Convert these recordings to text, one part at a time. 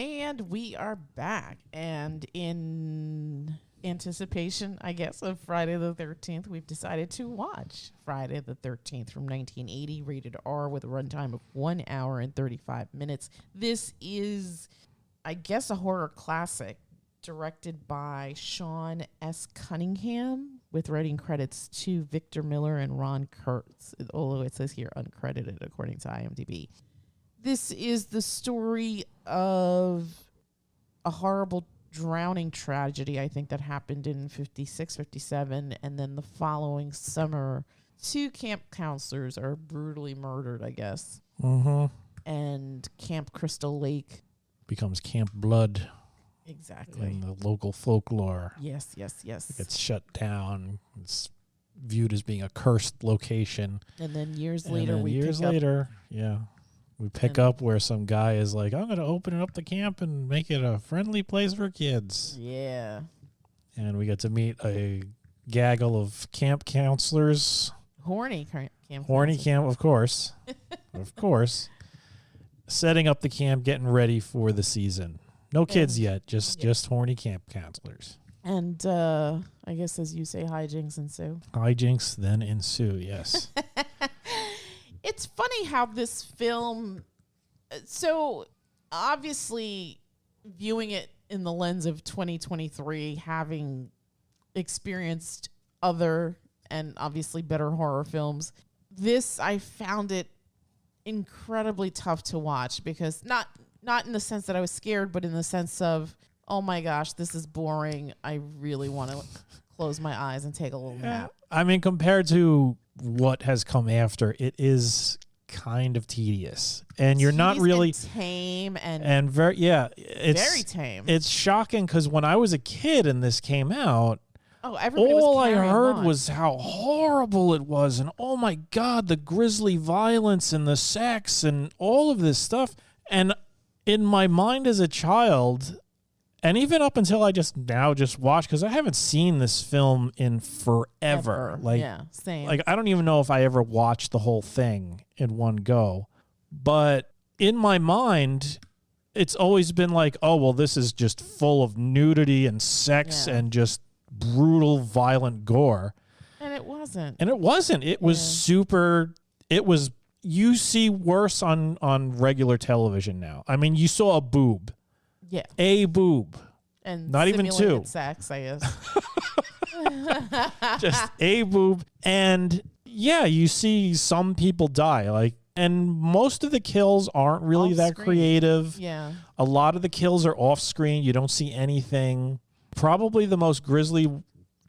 And we are back. And in anticipation, I guess, of Friday the 13th, we've decided to watch Friday the 13th from 1980, rated R, with a runtime of 1 hour and 35 minutes. This is, I guess, a horror classic directed by Sean S. Cunningham, with writing credits to Victor Miller and Ron Kurz, although it says here uncredited according to IMDb. This is the story of a horrible drowning tragedy, I think, that happened in 56, 57, and then the following summer, 2 camp counselors are brutally murdered, I guess. Mm-hmm. And Camp Crystal Lake becomes Camp Blood. Exactly. In the local folklore. Yes. It gets shut down. It's viewed as being a cursed location. And then years and later, then we pick up where some guy is like, I'm going to open up the camp and make it a friendly place for kids. Yeah. And we get to meet a gaggle of camp counselors. Horny camp. Horny camp, of course. Of course. Setting up the camp, getting ready for the season. No kids yet, just horny camp counselors. And I guess, as you say, hijinks ensue. Hijinks then ensue, yes. It's funny how this film, so obviously viewing it in the lens of 2023, having experienced other and obviously better horror films, this, I found it incredibly tough to watch, because not in the sense that I was scared, but in the sense of, oh my gosh, this is boring. I really want to close my eyes and take a little nap. I mean, compared to what has come after, it is kind of tedious. And you're not really and tame and very it's very tame. It's shocking, because when I was a kid and this came out, everybody all was I heard on. was how horrible it was, and oh my God, the grisly violence and the sex and all of this stuff. And in my mind as a child, and even up until I just watched, because I haven't seen this film in forever. Same. Like, I don't even know if I ever watched the whole thing in one go. But in my mind, it's always been like, oh, well, this is just full of nudity and sex and just brutal, violent gore. And it wasn't. It was super. It was. You see worse on regular television now. I mean, you saw a boob. Yeah. A boob. And not even 2. Sex, I guess. Just a boob. And yeah, you see some people die. And most of the kills aren't really that creative. Yeah. A lot of the kills are off screen. You don't see anything. Probably the most grisly,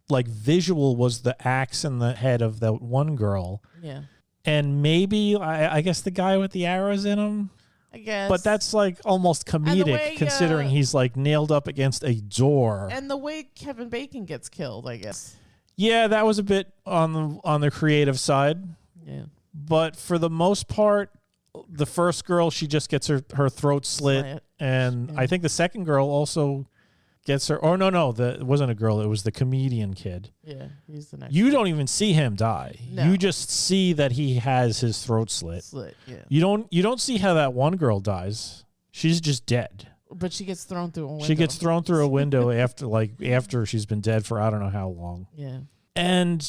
visual was the axe in the head of that one girl. Yeah. And maybe, I guess, the guy with the arrows in him. I guess. But that's almost comedic, considering he's nailed up against a door. And the way Kevin Bacon gets killed, I guess. Yeah, that was a bit on the creative side. Yeah. But for the most part, the first girl, she just gets her throat slit. And I think the second girl also gets her. Oh, no, it wasn't a girl. It was the comedian kid. Yeah, he's the next. You don't even see him die. No. You just see that he has his throat slit. Yeah. You don't see how that one girl dies. She's just dead. But she gets thrown through a window. She gets thrown through a window after she's been dead for I don't know how long. Yeah. And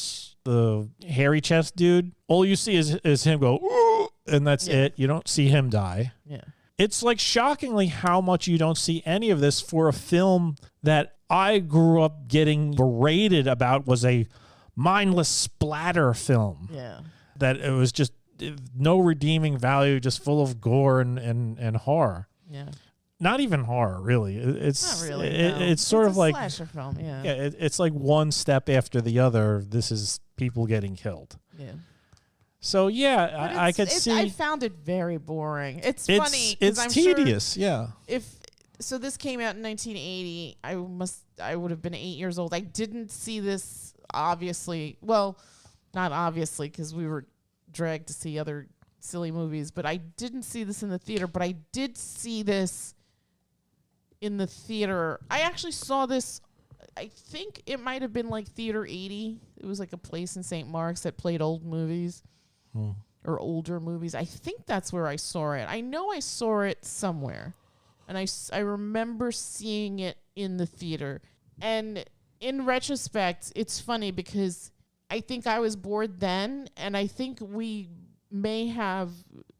the hairy chest dude, all you see is him go, ooh, and that's it. You don't see him die. Yeah. It's shockingly how much you don't see any of this for a film that I grew up getting berated about was a mindless splatter film. Yeah. That it was just no redeeming value, just full of gore and horror. Yeah. Not even horror, really. It's not really. It's sort of like slasher film. Yeah. Yeah, it's like one step after the other. This is people getting killed. Yeah. So yeah, I could see. I found it very boring. It's funny. It's tedious. Sure yeah. So this came out in 1980. I would have been 8 years old. I didn't see this, obviously. Well, not obviously, because we were dragged to see other silly movies. But I didn't see this in the theater. But I did see this in the theater. I actually saw this. I think it might have been Theater 80. It was a place in St. Mark's that played old movies. Or older movies. I think that's where I saw it. I know I saw it somewhere. And I remember seeing it in the theater. And in retrospect, it's funny because I think I was bored then, and I think we may have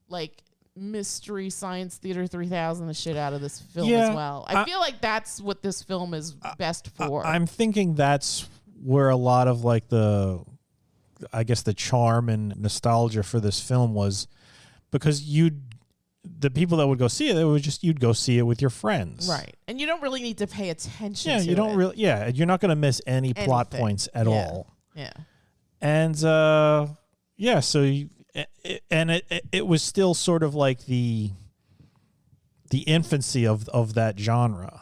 like Mystery Science Theater 3000 the shit out of this film as well. I feel like that's what this film is best for. I'm thinking that's where a lot of like the charm and nostalgia for this film was, because the people that would go see it, you'd go see it with your friends. Right. And you don't really need to pay attention to it. You're not going to miss any plot points at all. Yeah. And so it was still sort of like the infancy of that genre.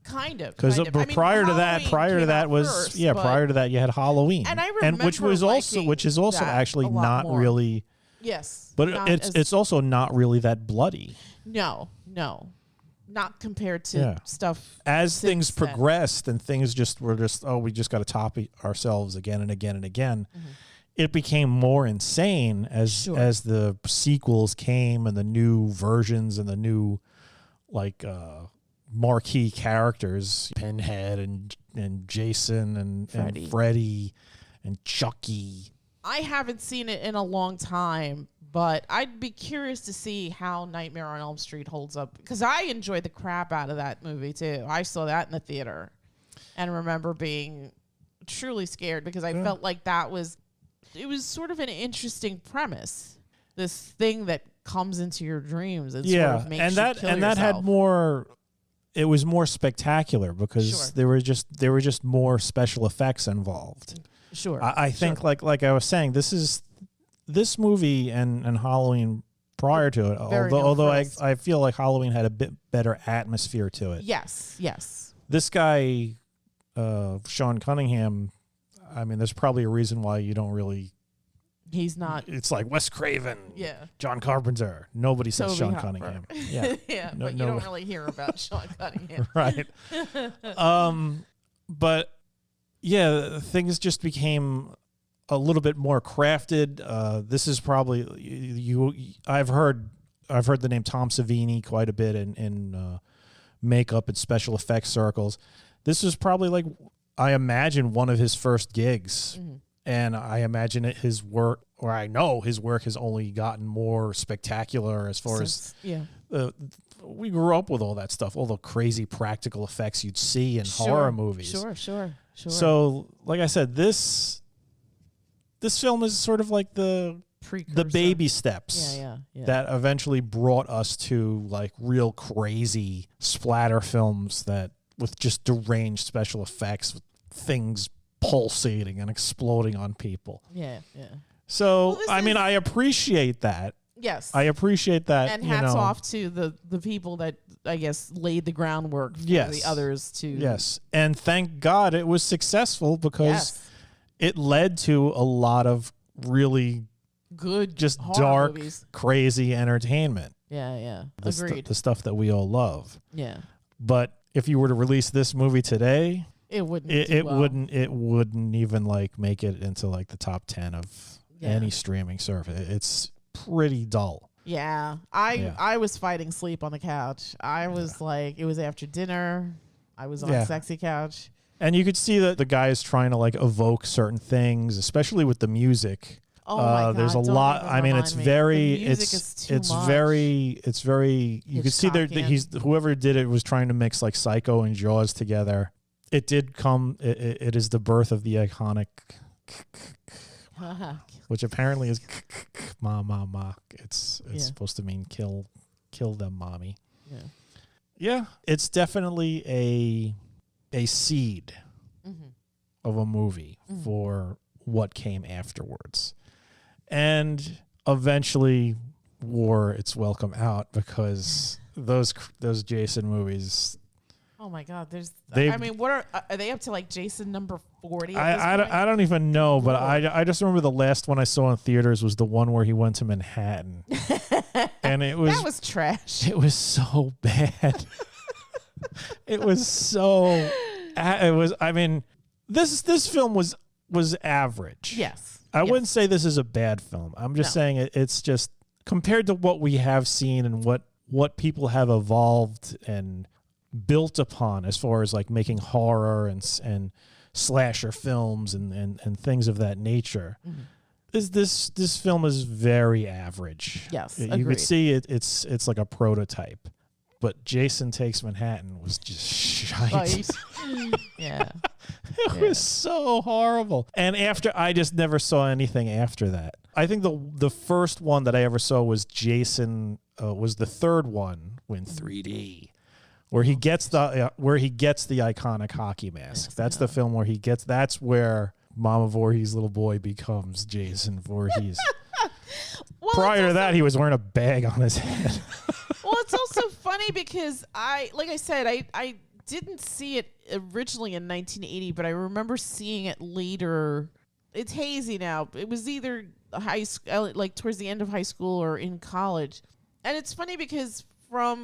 Kind of. Because prior to that you had Halloween, and I remember which is also actually not more. Really. Yes, but it's also not really that bloody. No, not compared to stuff. As things progressed and things we just got to top ourselves again and again and again. Mm-hmm. It became more insane as the sequels came and the new versions and the new marquee characters, Pinhead and Jason and Freddy and Chucky. I haven't seen it in a long time, but I'd be curious to see how Nightmare on Elm Street holds up, because I enjoyed the crap out of that movie too. I saw that in the theater and remember being truly scared because I felt like it was sort of an interesting premise. This thing that comes into your dreams and sort of makes you kill yourself. Had more. It was more spectacular because there were just more special effects involved. Sure. I think like I was saying, this movie and Halloween prior to it, although I feel like Halloween had a bit better atmosphere to it. Yes. This guy, Sean Cunningham, I mean, there's probably a reason why you don't really. He's not. It's like Wes Craven, John Carpenter. Nobody says Sean Cunningham. Yeah, but you don't really hear about Sean Cunningham, right? But things just became a little bit more crafted. This is probably I've heard the name Tom Savini quite a bit in makeup and special effects circles. This was probably I imagine one of his first gigs. Mm-hmm. And I imagine his work, or I know his work, has only gotten more spectacular as far as we grew up with all that stuff, all the crazy practical effects you'd see in horror movies. Sure. So, like I said, this film is sort of like the baby steps that eventually brought us to real crazy splatter films with just deranged special effects, with things pulsating and exploding on people. Yeah. So, I appreciate that. Yes. I appreciate that. And hats off to the people that, I guess, laid the groundwork for the others to. Yes. And thank God it was successful, because it led to a lot of really good, just dark, movies. Crazy entertainment. Yeah. Agreed. The stuff that we all love. Yeah. But if you were to release this movie today, it wouldn't. It wouldn't even make it into the top 10 of any streaming service. It's pretty dull. Yeah. I was fighting sleep on the couch. I was it was after dinner. I was on sexy couch. And you could see that the guy is trying to evoke certain things, especially with the music. Oh my God, there's a lot. It's very. The music is too much. It's very. You could see that whoever did it was trying to mix Psycho and Jaws together. It did come. It is the birth of the iconic, which apparently is ma ma ma. It's supposed to mean kill them, mommy. Yeah. It's definitely a seed of a movie for what came afterwards, and eventually wore its welcome out, because those Jason movies. Oh my God! What are they up to? Jason number 40? I don't even know, but I just remember the last one I saw in theaters was the one where he went to Manhattan, and that was trash. It was so bad. It was so. It was. This film was average. Yes. I wouldn't say this is a bad film. I'm just saying it's just compared to what we have seen and what what people have evolved and built upon as far as like making horror and slasher films and things of that nature. Mm-hmm. This film is very average. Yes, You agreed. could see it's like a prototype. But Jason Takes Manhattan was just shite. Right. Yeah. It was so horrible. And I just never saw anything after that. I think the first one that I ever saw was Jason, was the third one in 3D, where he gets the iconic hockey mask. That's the film where that's where Mama Voorhees' little boy becomes Jason Voorhees. Well, Prior to that, he was wearing a bag on his head. Well, it's also funny because I didn't see it originally in 1980, but I remember seeing it later. It's hazy now. It was either high school, like towards the end of high school or in college. And it's funny because are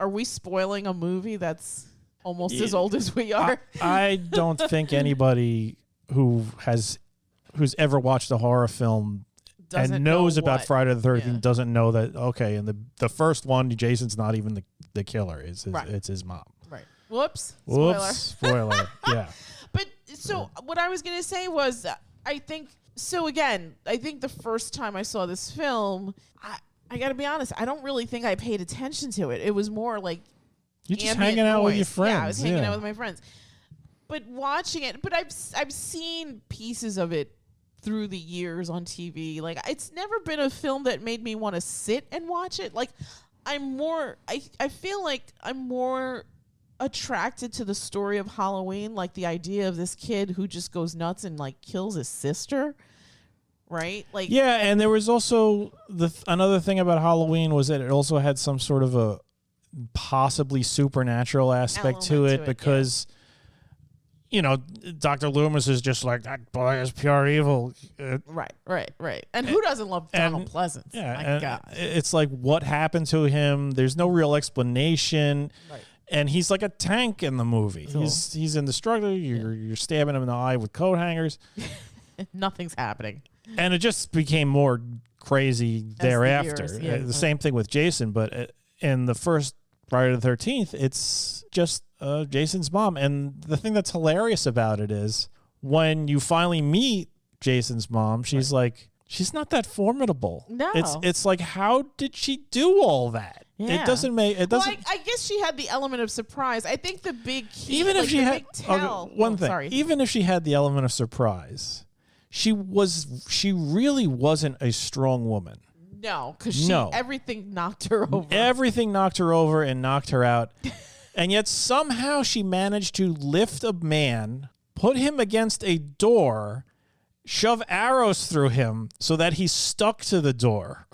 we spoiling a movie that's almost as old as we are? I don't think anybody who's ever watched a horror film and knows about Friday the 13th doesn't know that, okay, in the first one, Jason's not even the killer. It's his mom. Right. Whoops. Spoiler. Yeah. But so what I was going to say was, I think the first time I saw this film, I got to be honest, I don't really think I paid attention to it. It was more like you're just hanging out with your friends. Yeah, I was hanging out with my friends. But watching it, I've seen pieces of it through the years on TV. Like, it's never been a film that made me want to sit and watch it. Like, I feel like I'm more attracted to the story of Halloween, like the idea of this kid who just goes nuts and like kills his sister, right? Like, yeah, and there was also another thing about Halloween was that it also had some sort of a possibly supernatural aspect to it because Dr. Loomis is just like, that boy is pure evil. Right. And who doesn't love Donald Pleasance? Yeah, My God. It's like, what happened to him? There's no real explanation. Right. And he's like a tank in the movie. Cool. He's indestructible. You're stabbing him in the eye with coat hangers. Nothing's happening. And it just became more crazy thereafter. The same thing with Jason, but in the first Friday the 13th, it's just Jason's mom. And the thing that's hilarious about it is when you finally meet Jason's mom, she's like, she's not that formidable. No. It's like, how did she do all that? Yeah. It doesn't make it doesn't. Well, I guess she had the element of surprise. I think the big key, even if she had one thing, even if she had the element of surprise, she really wasn't a strong woman. No, because everything knocked her over. Everything knocked her over and knocked her out. And yet somehow she managed to lift a man, put him against a door, shove arrows through him so that he stuck to the door.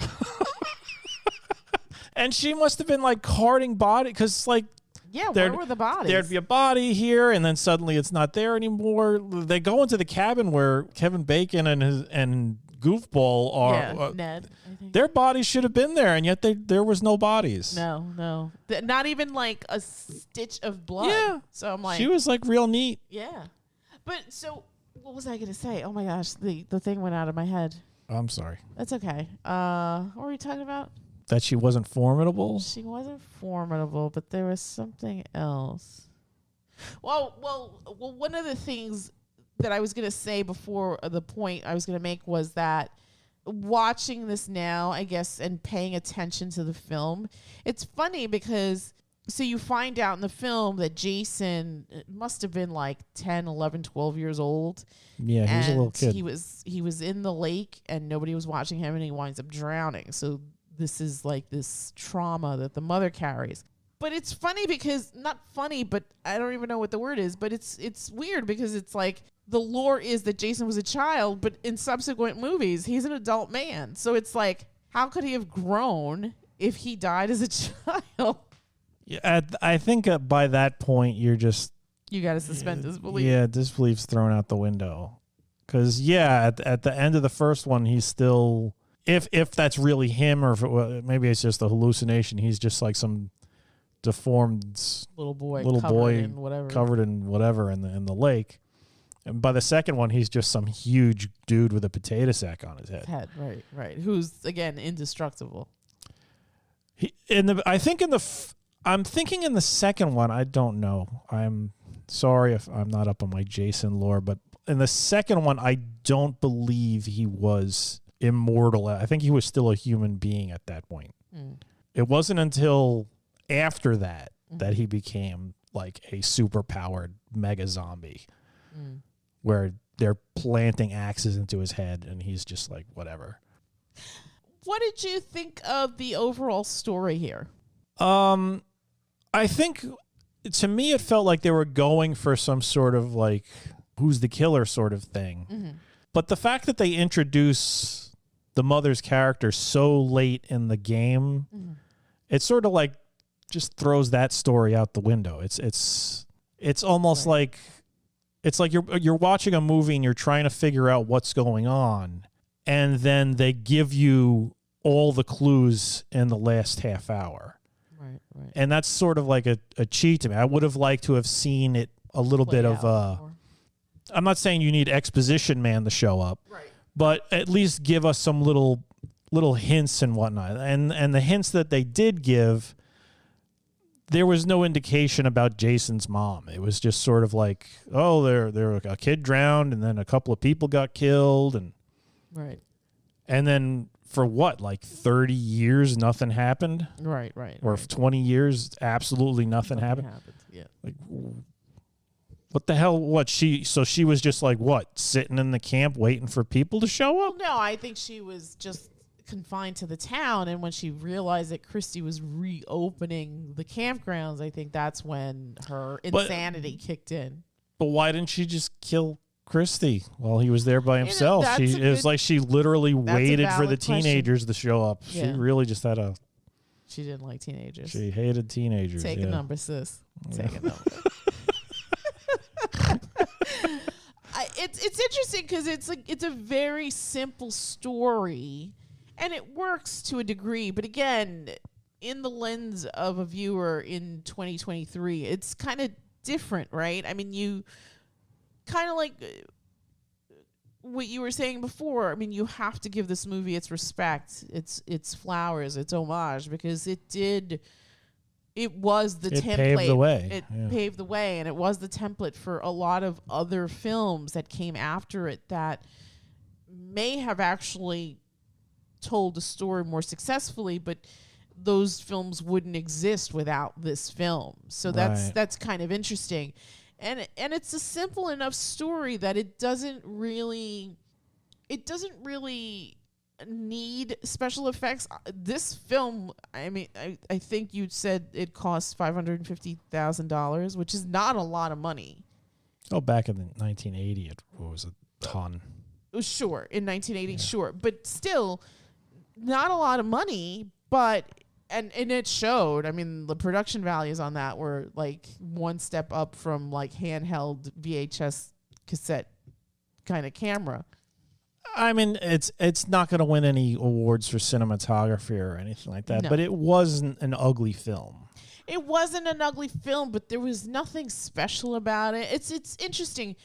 And she must have been like carting body because like, yeah, where were the bodies? There'd be a body here, and then suddenly it's not there anymore. They go into the cabin where Kevin Bacon and Goofball are. Ned, I think. Their bodies should have been there, and yet there was no bodies. No. Not even like a stitch of blood. Yeah. So I'm like, she was like real neat. Yeah. But so what was I going to say? Oh my gosh, the thing went out of my head. I'm sorry. That's okay. What were we talking about? That she wasn't formidable? She wasn't formidable, but there was something else. Well, one of the things that I was going to say before the point I was going to make was that watching this now, I guess, and paying attention to the film, it's funny because so you find out in the film that Jason must have been like 10, 11, 12 years old. Yeah, he was a little kid. He was in the lake and nobody was watching him and he winds up drowning. So this is like this trauma that the mother carries. But it's funny because, not funny, but I don't even know what the word is, but it's weird because it's like the lore is that Jason was a child, but in subsequent movies, he's an adult man. So it's like, how could he have grown if he died as a child? Yeah, I think by that point, you're just... You got to suspend disbelief. Yeah, disbelief's thrown out the window. Because, yeah, at the end of the first one, he's still... If that's really him, or if maybe it's just a hallucination, he's just like some deformed little boy covered in whatever in the lake. And by the second one, he's just some huge dude with a potato sack on his head. Right. Who's, again, indestructible. I'm thinking in the second one. I don't know. I'm sorry if I'm not up on my Jason lore, but in the second one, I don't believe he was immortal. I think he was still a human being at that point. It wasn't until after that that he became like a super-powered mega zombie where they're planting axes into his head and he's just like, whatever. What did you think of the overall story here? I think, to me, it felt like they were going for some sort of like, who's the killer sort of thing. But the fact that they introduce the mother's character so late in the game, it sort of like just throws that story out the window. It's almost like, it's like you're watching a movie and you're trying to figure out what's going on, and then they give you all the clues in the last half hour. Right. And that's sort of like a cheat to me. I would have liked to have seen it a little bit of I'm not saying you need exposition man to show up, but at least give us some little hints and whatnot. And the hints that they did give, there was no indication about Jason's mom. It was just sort of like, oh, there a kid drowned, and then a couple of people got killed, and and then for what, like 30 years, nothing happened? Right. Or 20 years, absolutely nothing happened? Yeah. Like, what the hell? So she was just like, what, sitting in the camp waiting for people to show up? Well, no, I think she was just confined to the town, and when she realized that Christy was reopening the campgrounds, I think that's when her insanity kicked in. But why didn't she just kill Christy while he was there by himself? It was like she literally waited for the teenagers to show up. She really just had she didn't like teenagers. She hated teenagers. Take a number, sis. Take a number. It's interesting because it's a very simple story, and it works to a degree. But again, in the lens of a viewer in 2023, it's kind of different, right? I mean, you kind of like what you were saying before. I mean, you have to give this movie its respect, its flowers, its homage, because it was the template. Paved the way. It paved the way, and it was the template for a lot of other films that came after it that may have actually told the story more successfully, but those films wouldn't exist without this film. So that's kind of interesting. And it's a simple enough story that it doesn't really need special effects. This film, I mean, I think you said it cost $550,000, which is not a lot of money. Oh, back in 1980, it was a ton. Sure, in 1980, sure, but still, not a lot of money. But and it showed. I mean, the production values on that were like one step up from like handheld VHS cassette kind of camera. I mean, it's not going to win any awards for cinematography or anything like that, but it wasn't an ugly film. It wasn't an ugly film, but there was nothing special about it. It's interesting.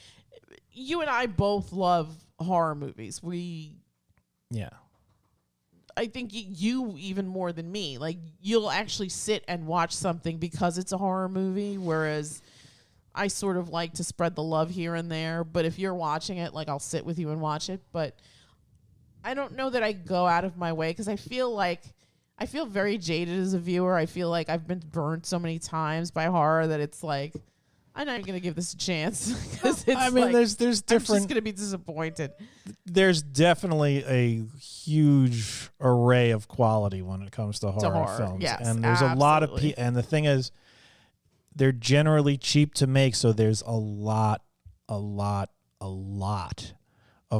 You and I both love horror movies. I think you even more than me. Like, you'll actually sit and watch something because it's a horror movie, whereas I sort of like to spread the love here and there. But if you're watching it, like, I'll sit with you and watch it. But I don't know that I go out of my way, because I feel very jaded as a viewer. I feel like I've been burnt so many times by horror that it's like, I'm not even going to give this a chance. Because it's there's different. I'm just going to be disappointed. There's definitely a huge array of quality when it comes to horror films. Yes, and there's a lot of people. And the thing is, they're generally cheap to make, so there's a lot of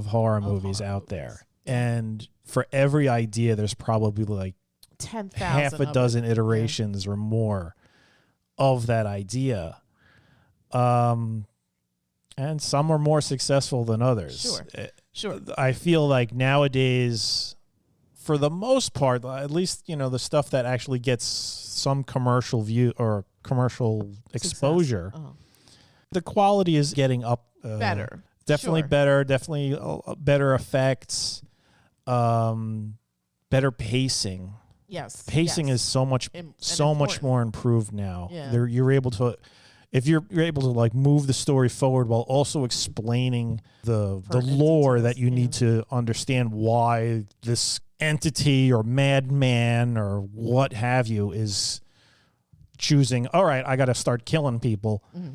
horror movies out there. And for every idea, there's probably like 10,000 half a dozen iterations or more of that idea. And some are more successful than others. Sure. I feel like nowadays, for the most part, at least, the stuff that actually gets some commercial view or commercial exposure, the quality is getting up. Better. Definitely better. Definitely better effects. Better pacing. Yes. Pacing yes. is so much important. more improved now. Yeah. You're able to, if you're able to like move the story forward while also explaining the Pertinent lore details, that you need to understand why this entity or madman or what have you is choosing, all right, I got to start killing people. Mm-hmm.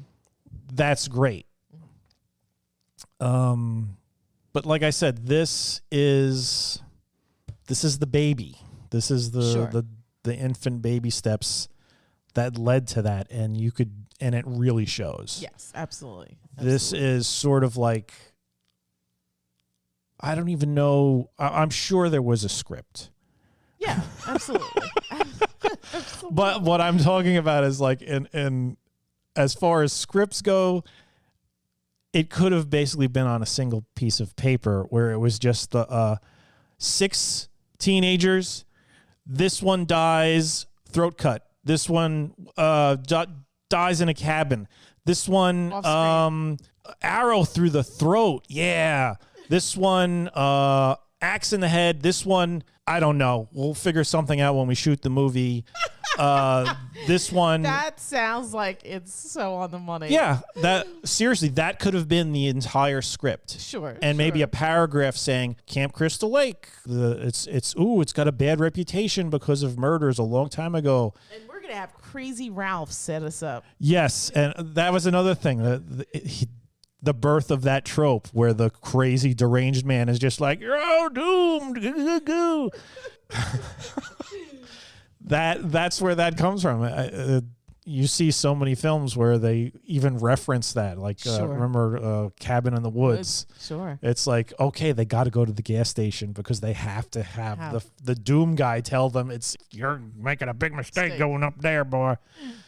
That's great. But like I said, this is the baby. This is the infant baby steps that led to that, and it really shows. Yes, absolutely. This is sort of like, I don't even know. I'm sure there was a script. Yeah, absolutely. But what I'm talking about is like in as far as scripts go, it could have basically been on a single piece of paper where it was just the 6 teenagers. This one dies, throat cut. This one dies in a cabin. This one arrow through the throat. Yeah. This one axe in the head. This one, I don't know. We'll figure something out when we shoot the movie. This one. That sounds like it's so on the money. Yeah, that could have been the entire script. Sure. And maybe a paragraph saying Camp Crystal Lake. It's got a bad reputation because of murders a long time ago. And we're gonna have Crazy Ralph set us up. Yes, and that was another thing. The birth of that trope where the crazy deranged man is just like, you're all doomed. That's where that comes from. You see so many films where they even reference that. Like, remember Cabin in the Woods? Sure. It's like, okay, they got to go to the gas station because they have to have the doom guy tell them you're making a big mistake going up there, boy.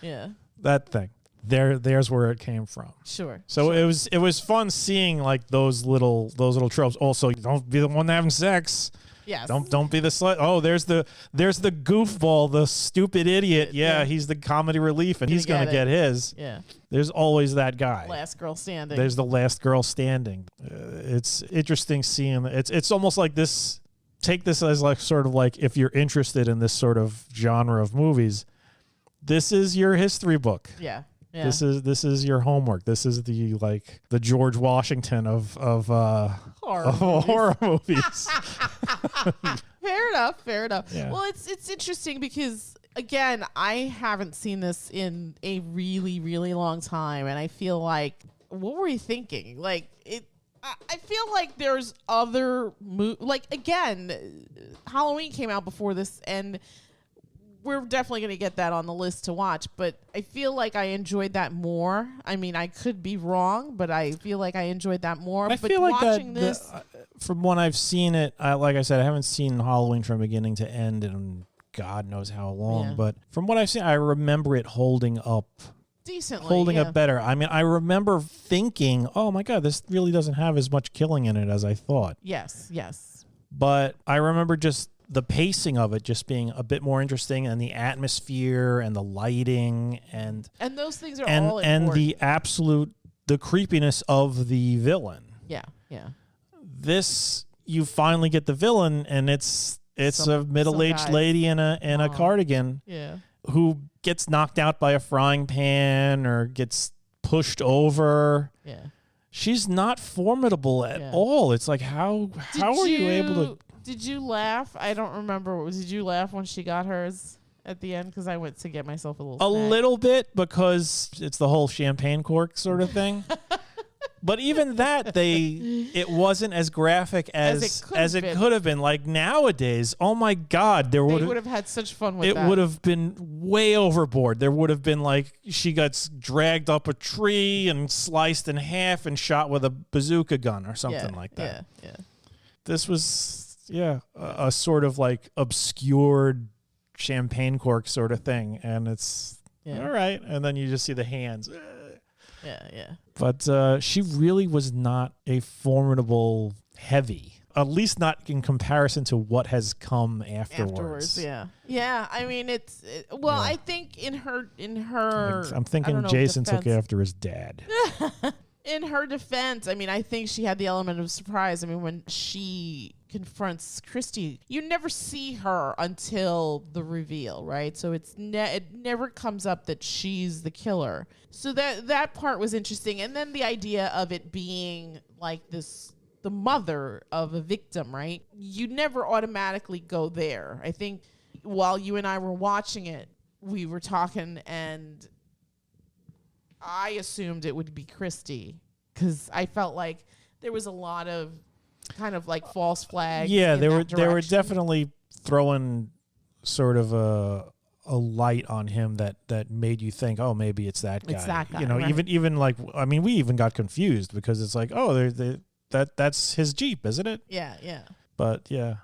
Yeah. That thing. There's where it came from. Sure. So it was fun seeing like those little tropes. Also, don't be the one having sex. Yes. Don't be the slut. Oh, there's the goofball, the stupid idiot. Yeah, he's the comedy relief, and he's gonna get his. Yeah. There's always that guy. Last girl standing. There's the last girl standing. It's interesting seeing. It's almost like this. Take this as like sort of like if you're interested in this sort of genre of movies, this is your history book. Yeah. Yeah. This is your homework. This is the George Washington of horror movies. Fair enough. Yeah. Well, it's interesting because again, I haven't seen this in a really, really long time, and I feel like, what were you thinking? Like I feel like there's other like again, Halloween came out before this, and we're definitely going to get that on the list to watch, but I feel like I enjoyed that more. I mean, I could be wrong, but I feel like I enjoyed that more. I feel like watching this, from when I've seen it, like I said, I haven't seen Halloween from beginning to end in God knows how long. Yeah. But from what I've seen, I remember it holding up decently, up better. I mean, I remember thinking, oh my God, this really doesn't have as much killing in it as I thought. Yes. But I remember just the pacing of it just being a bit more interesting, and the atmosphere and the lighting and those things are all important. And the creepiness of the villain. Yeah. This, you finally get the villain, and it's a middle-aged lady in a cardigan. Yeah. Who gets knocked out by a frying pan or gets pushed over. Yeah. She's not formidable at all. It's like, how are you able to? Did you laugh? I don't remember. Did you laugh when she got hers at the end? Because I went to get myself a little bit, because it's the whole champagne cork sort of thing. But even that, it wasn't as graphic as it could have been. Like nowadays, oh my God, they would have had such fun with that. It would have been way overboard. There would have been like she got dragged up a tree and sliced in half and shot with a bazooka gun or something like that. Yeah. This was a sort of like obscured champagne cork sort of thing, and it's all right. And then you just see the hands. Yeah. But she really was not a formidable heavy, at least not in comparison to what has come afterwards. Yeah. I mean, I think in her. I'm thinking Jason took after his dad. in her defense, I mean, I think she had the element of surprise. I mean, when she confronts Christy, you never see her until the reveal, right? So it never comes up that she's the killer. So that part was interesting. And then the idea of it being like this, the mother of a victim, right? You never automatically go there. I think while you and I were watching it, we were talking, and I assumed it would be Christy because I felt like there was a lot of kind of like false flags. Yeah, they were definitely throwing sort of a light on him that made you think, oh, maybe it's that guy. It's that guy, you know, right. even like, I mean, we even got confused because it's like, oh, that's his Jeep, isn't it? Yeah. But yeah.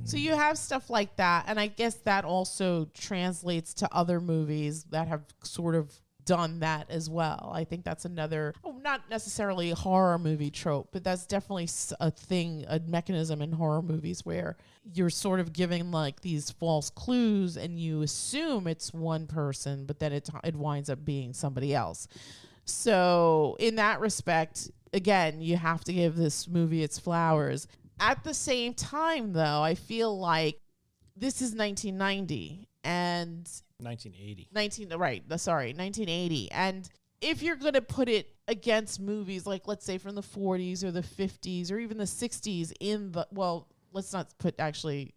So you have stuff like that, and I guess that also translates to other movies that have sort of done that as well. I think that's another, not necessarily a horror movie trope, but that's definitely a thing, a mechanism in horror movies where you're sort of giving like these false clues and you assume it's one person, but then it winds up being somebody else. So in that respect, again, you have to give this movie its flowers. At the same time, though, I feel like this is 1990 and 1980. 1980. And if you're going to put it against movies like, let's say, from the 40s or the 50s or even the 60s let's not put actually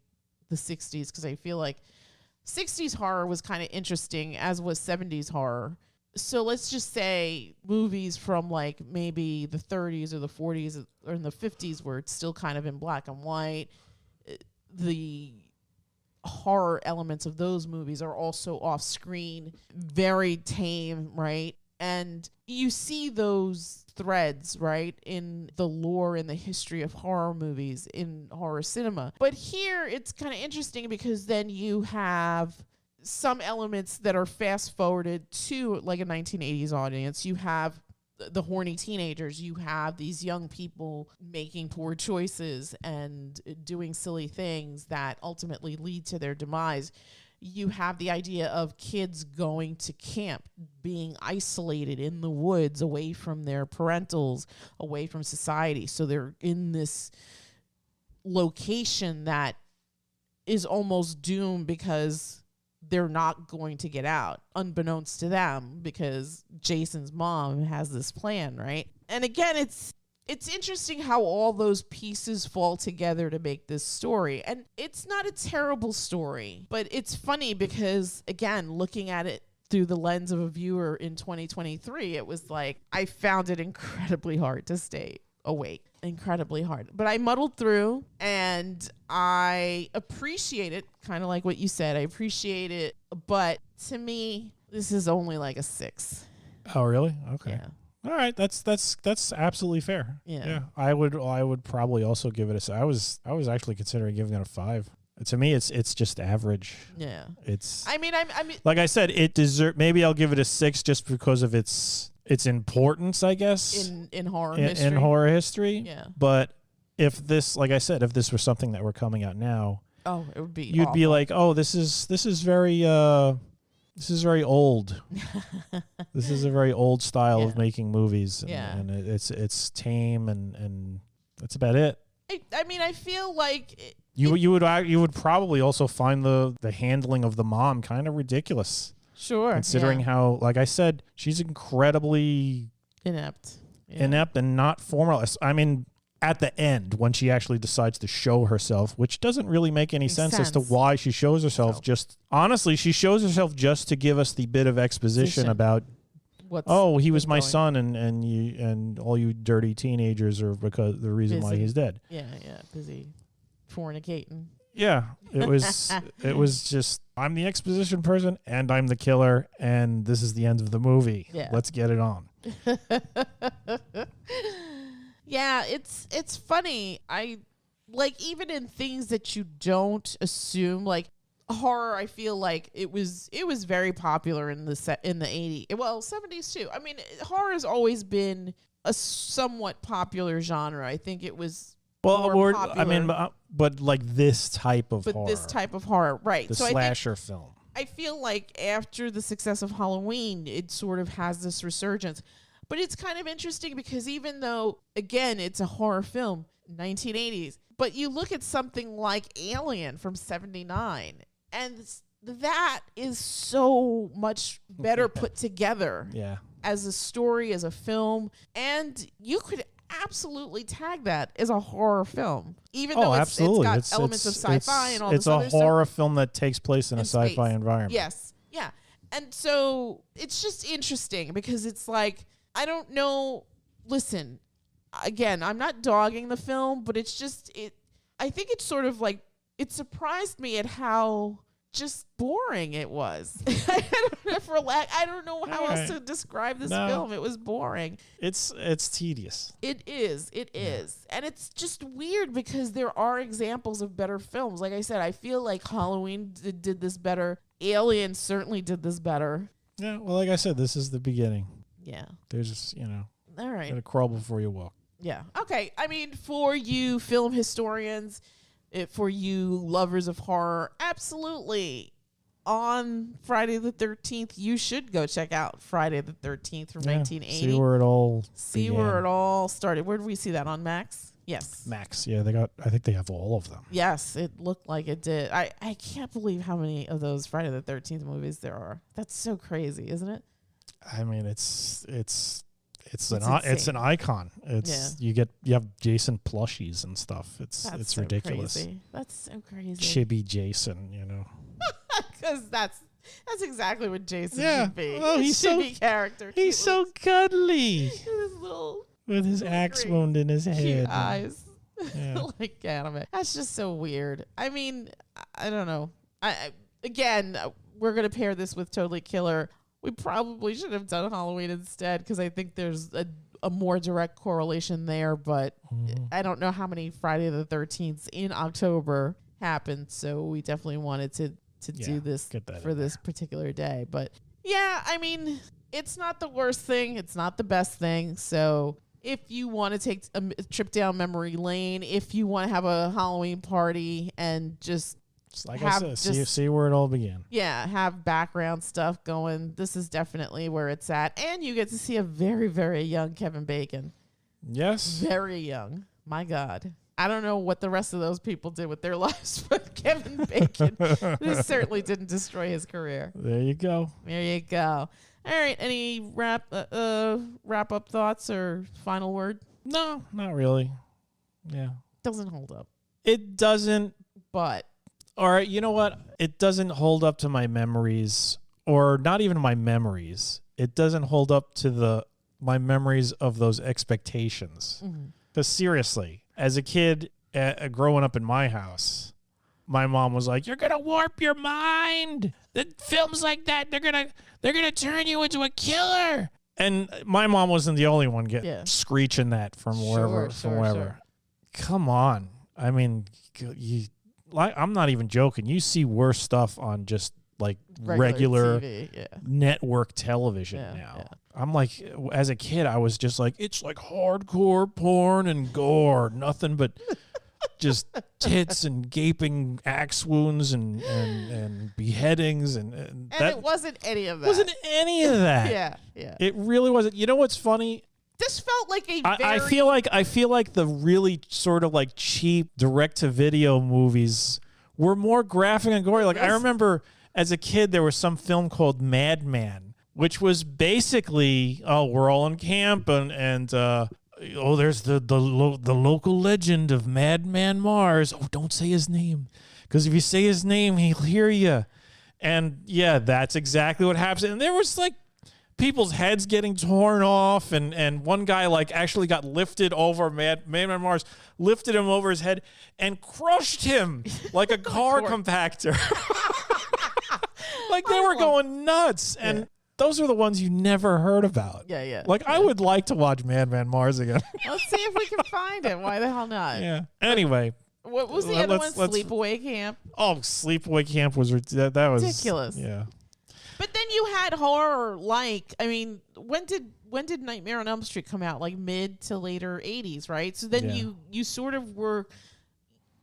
the 60s because I feel like 60s horror was kind of interesting, as was 70s horror. So let's just say movies from like maybe the 30s or the 40s or in the 50s where it's still kind of in black and white. The horror elements of those movies are also off screen, very tame, right? And you see those threads, right, in the lore and the history of horror movies in horror cinema. But here it's kind of interesting because then you have some elements that are fast forwarded to like a 1980s audience. You have the horny teenagers. You have these young people making poor choices and doing silly things that ultimately lead to their demise. You have the idea of kids going to camp, being isolated in the woods, away from their parentals, away from society. So they're in this location that is almost doomed because they're not going to get out, unbeknownst to them, because Jason's mom has this plan, right? And again, it's interesting how all those pieces fall together to make this story. And it's not a terrible story, but it's funny because, again, looking at it through the lens of a viewer in 2023, it was like, I found it incredibly hard to stay awake. Incredibly hard. But I muddled through and I appreciate it, kind of like what you said. I appreciate it. But to me, this is only like a 6. Oh, really? Okay. Yeah. All right, that's absolutely fair. Yeah. I would probably also give it I was actually considering giving it a 5. To me, it's just average. Yeah. It's. I mean, like I said, it deserve. Maybe I'll give it a 6 just because of its importance, I guess. In horror history. In horror history. Yeah. But if this, like I said, if this were something that were coming out now, oh, it would be. You'd awful. be like, oh, this is very old. This is a very old style of making movies. And it's tame and that's about it. I mean, I feel like you would probably also find the handling of the mom kind of ridiculous. Sure. Considering how, like I said, she's incredibly inept and not formal. I mean, at the end, when she actually decides to show herself, which doesn't really make any sense as to why she shows herself. No. Honestly, she shows herself just to give us the bit of exposition about, he was my son, and all you dirty teenagers are because the reason why he's dead. Yeah, busy fornicating. Yeah, it was just, I'm the exposition person and I'm the killer and this is the end of the movie. Yeah. Let's get it on. Yeah, it's funny. I like, even in things that you don't assume, like horror, I feel like it was very popular in the 80s. Well, 70s too. I mean, horror has always been a somewhat popular genre. I think it was but like this type of horror. This type of horror, right. The slasher film. I feel like after the success of Halloween, it sort of has this resurgence. But it's kind of interesting because even though, again, it's a horror film, 1980s, but you look at something like Alien from 79, and that is so much better put together as a story, as a film, and you could absolutely tag that as a horror film, even though it's got elements of sci-fi and all this other stuff. It's a horror film that takes place in a sci-fi space. environment. Yes, yeah. And so it's just interesting because it's like, I don't know, listen, again, I'm not dogging the film, but it's just, I think it's sort of like, it surprised me at how just boring it was. I don't know how else to describe this film. It was boring. It's tedious. It is. And it's just weird because there are examples of better films. Like I said, I feel like Halloween did this better. Alien certainly did this better. Yeah, well, like I said, this is the beginning. Yeah. There's just, all right. Gotta crawl before you walk. Yeah. Okay. I mean, for you film historians, for you lovers of horror, absolutely. On Friday the 13th, you should go check out Friday the 13th from 1980. See where it all started. Where did we see that? On Max? Yes. Max. Yeah, I think they have all of them. Yes, it looked like it did. I can't believe how many of those Friday the 13th movies there are. That's so crazy, isn't it? I mean, it's an icon. You have Jason plushies and stuff. It's so ridiculous. Crazy. That's so crazy. Chibi Jason, Because that's exactly what Jason should be. Oh, he's chibi character. He's so cuddly. His little with his axe wound in his head. Cute eyes. Like anime. That's just so weird. I mean, I don't know. Again, we're gonna pair this with Totally Killer. We probably should have done Halloween instead because I think there's a more direct correlation there, but I don't know how many Friday the 13th in October happened, so we definitely wanted to do this for this particular day. But yeah, I mean, it's not the worst thing. It's not the best thing. So if you want to take a trip down memory lane, if you want to have a Halloween party and just like I said, see where it all began. Yeah, have background stuff going. This is definitely where it's at. And you get to see a very, very young Kevin Bacon. Yes. Very young. My God. I don't know what the rest of those people did with their lives, but Kevin Bacon, this certainly didn't destroy his career. There you go. There you go. All right. Any wrap up thoughts or final word? No, not really. Yeah. Doesn't hold up. It doesn't. But. All right, you know what? It doesn't hold up to my memories, or not even my memories. It doesn't hold up to my memories of those expectations. Because seriously, as a kid growing up in my house, my mom was like, "You're gonna warp your mind. The films like that, they're gonna turn you into a killer." And my mom wasn't the only one screeching that from wherever. Sure. Come on, I mean, I'm not even joking. You see worse stuff on just like regular TV, network television now. Yeah. I'm like, as a kid, I was just like, it's like hardcore porn and gore, nothing but just tits and gaping axe wounds and beheadings and that, it wasn't any of that. Wasn't any of that. Yeah. It really wasn't. You know what's funny? This felt like I feel like the really sort of like cheap direct-to-video movies were more graphic and gory. Like I remember as a kid there was some film called Madman, which was basically we're all in camp and there's the local legend of Madman Mars. Oh, don't say his name, because if you say his name he'll hear you. And yeah, that's exactly what happens. And there was like people's heads getting torn off, and one guy like actually got lifted over Madman Mars, lifted him over his head and crushed him like a car compactor. Like they were going nuts, and those are the ones you never heard about. Yeah. Like I would like to watch Madman Mars again. Let's see if we can find it. Why the hell not? Yeah. Anyway. What was the other one? Sleepaway Camp. Oh, Sleepaway Camp was that was ridiculous. Yeah. But then you had horror I mean, when did Nightmare on Elm Street come out? Like mid to later 80s, right? So then you sort of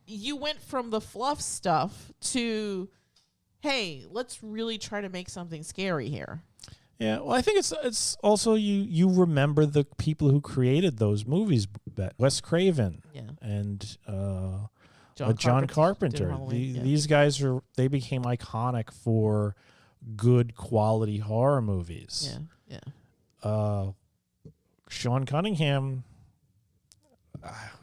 you went from the fluff stuff to, hey, let's really try to make something scary here. Yeah, well, I think it's also you remember the people who created those movies, Wes Craven and John Carpenter. These guys they became iconic for good quality horror movies. Sean Cunningham.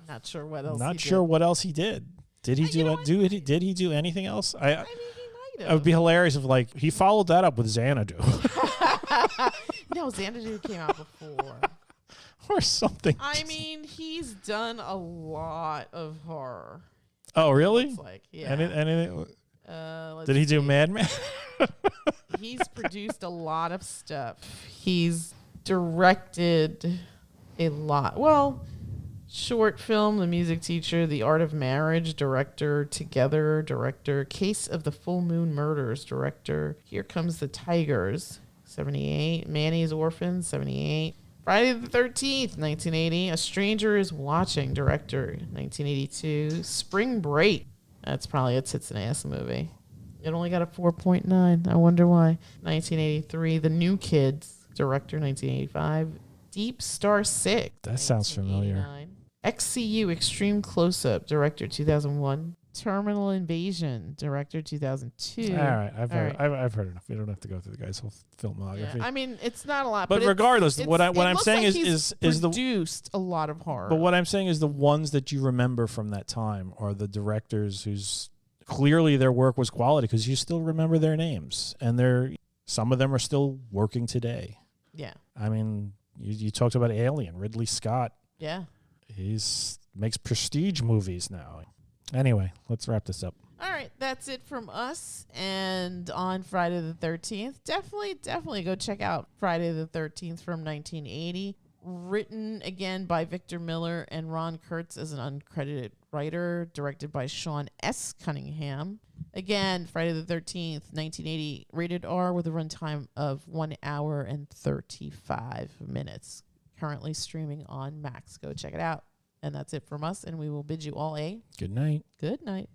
Not sure what else. What else he did. Did he Did he do anything else? I mean, he might have. It would be hilarious if he followed that up with Xanadu. No, Xanadu came out before. Or something. I mean, he's done a lot of horror. Oh, really? Like, yeah. Anything? Did he do Mad Men? He's produced a lot of stuff. He's directed a lot. Well, short film, The Music Teacher, The Art of Marriage, director, Together, director, Case of the Full Moon Murders, director, Here Comes the Tigers, 78, Manny's Orphans, 78, Friday the 13th, 1980, A Stranger is Watching, director, 1982, Spring Break, that's probably a tits and ass movie. It only got a 4.9. I wonder why. 1983, The New Kids, director, 1985, Deep Star 6. That sounds familiar. XCU, Extreme Close-Up, director, 2001. Terminal Invasion, director, 2002. All right, I've heard enough. We don't have to go through the guy's whole filmography. Yeah, I mean, it's not a lot, but regardless, what I'm saying like is produced a lot of horror. But what I'm saying is the ones that you remember from that time are the directors whose clearly their work was quality because you still remember their names, and some of them are still working today. Yeah, I mean, you talked about Alien, Ridley Scott. Yeah, makes prestige movies now. Anyway, let's wrap this up. All right, that's it from us. And on Friday the 13th, definitely go check out Friday the 13th from 1980. Written again by Victor Miller and Ron Kurtz as an uncredited writer. Directed by Sean S. Cunningham. Again, Friday the 13th, 1980. Rated R with a runtime of 1 hour and 35 minutes. Currently streaming on Max. Go check it out. And that's it from us, and we will bid you all a good night. Good night.